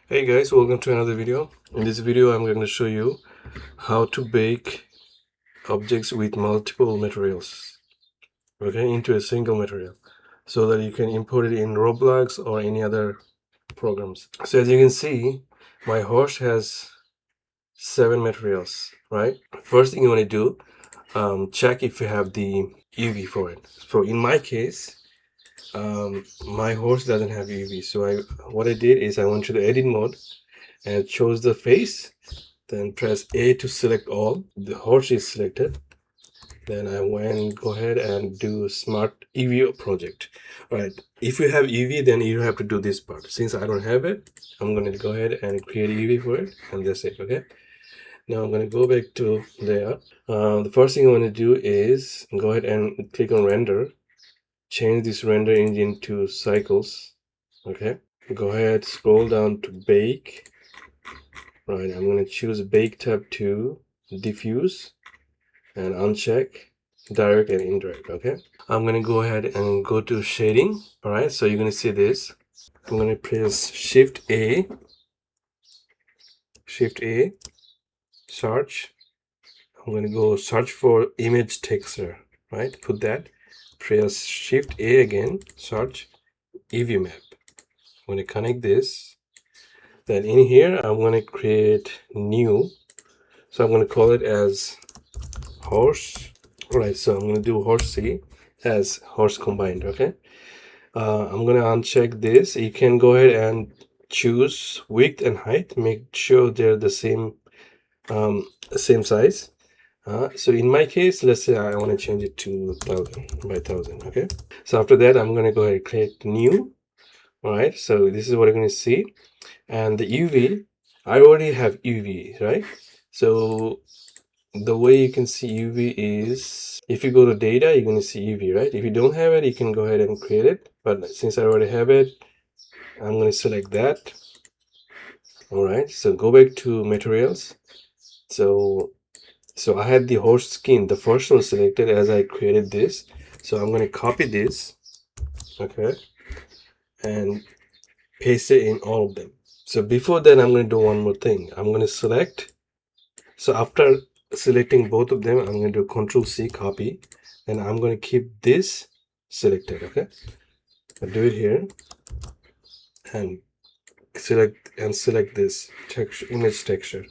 Hey guys, welcome to another video. In this video I'm going to show you how to bake objects with multiple materials, okay, into a single material, so that you can import it in Roblox or any other programs. So as you can see, my horse has 7 materials, right? First thing you want to do, check if you have the UV for it. So in my case, my horse doesn't have UV, so what I did is I went to the edit mode and chose the face, then press A to select all. The horse is selected. Then I go ahead and do smart EV project. All right, if you have EV, then you have to do this part. Since I don't have it, I'm going to go ahead and create EV for it, and that's it. Okay, now I'm going to go back to there. The first thing I want to do is go ahead and click on render, change this render engine to cycles. Okay, go ahead, scroll down to bake. Right, I'm going to choose bake tab to diffuse and uncheck direct and indirect. Okay, I'm going to go ahead and go to shading. All right, so you're going to see this. I'm going to press shift A, search. I'm going to go search for image texture. Right, put that. Press shift A again, search EV map. I'm going to connect this. Then in here I'm going to create new, so I'm going to call it as horse. All right, so I'm going to do horse C as horse combined. Okay, I'm going to uncheck this. You can go ahead and choose width and height, make sure they're the same size. So in my case, let's say I want to change it to 1000 by 1000. Okay, so after that I'm going to go ahead and create new. All right, so this is what you're going to see. And the UV, I already have UV, right? So the way you can see UV is if you go to data, you're going to see UV, right? If you don't have it, you can go ahead and create it. But since I already have it, I'm going to select that. All right, so go back to materials. So I had the horse skin, the first one selected as I created this. So I'm going to copy this, okay, and paste it in all of them. So before that, I'm going to do one more thing. I'm going to select. So after selecting both of them, I'm going to do Control C, copy, and I'm going to keep this selected. Okay, I'll do it here and select this texture, image texture.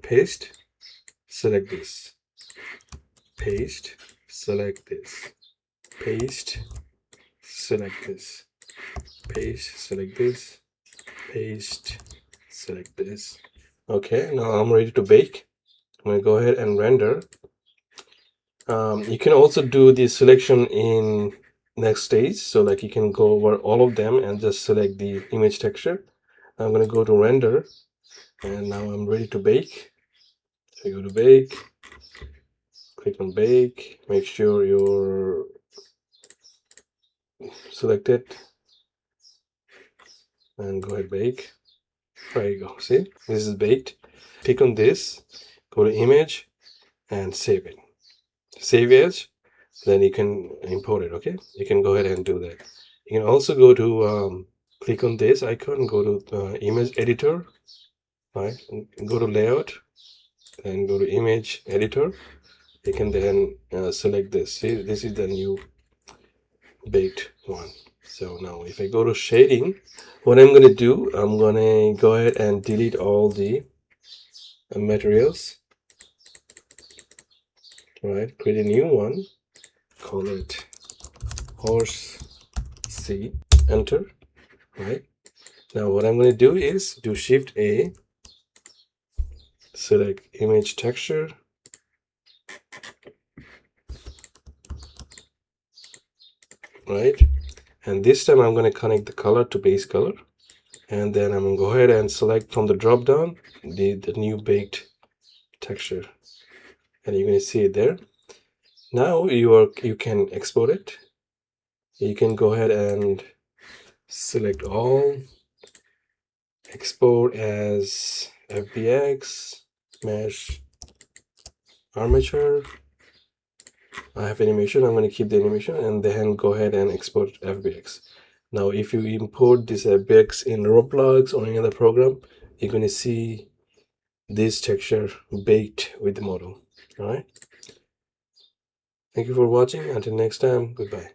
Paste, select this, paste, select this, paste, select this, paste, select this, paste, select this. Okay, now I'm ready to bake. I'm going to go ahead and render. You can also do the selection in next stage, so like you can go over all of them and just select the image texture. I'm going to go to render, and now I'm ready to bake. So you go to bake, click on bake, make sure you're selected, and go ahead bake. There you go, see, this is baked. Click on this, go to image and save it, save as, then you can import it. Okay, you can go ahead and do that. You can also go to click on this icon, go to image editor, right, and go to layout and go to image editor. You can then select this. See, this is the new baked one. So now if I go to shading, what I'm going to do, I'm going to go ahead and delete all the materials. All right, create a new one, call it horse C, enter. Right, now what I'm going to do is do shift A, select image texture, right, and this time I'm going to connect the color to base color, and then I'm going to go ahead and select from the drop down the new baked texture, and you're going to see it there. Now you can export it. You can go ahead and select all, export as FBX, mesh, armature. I have animation, I'm going to keep the animation and then go ahead and export FBX. Now, if you import this Bex in Roblox or any other program, you're going to see this texture baked with the model. All right. Thank you for watching. Until next time, goodbye.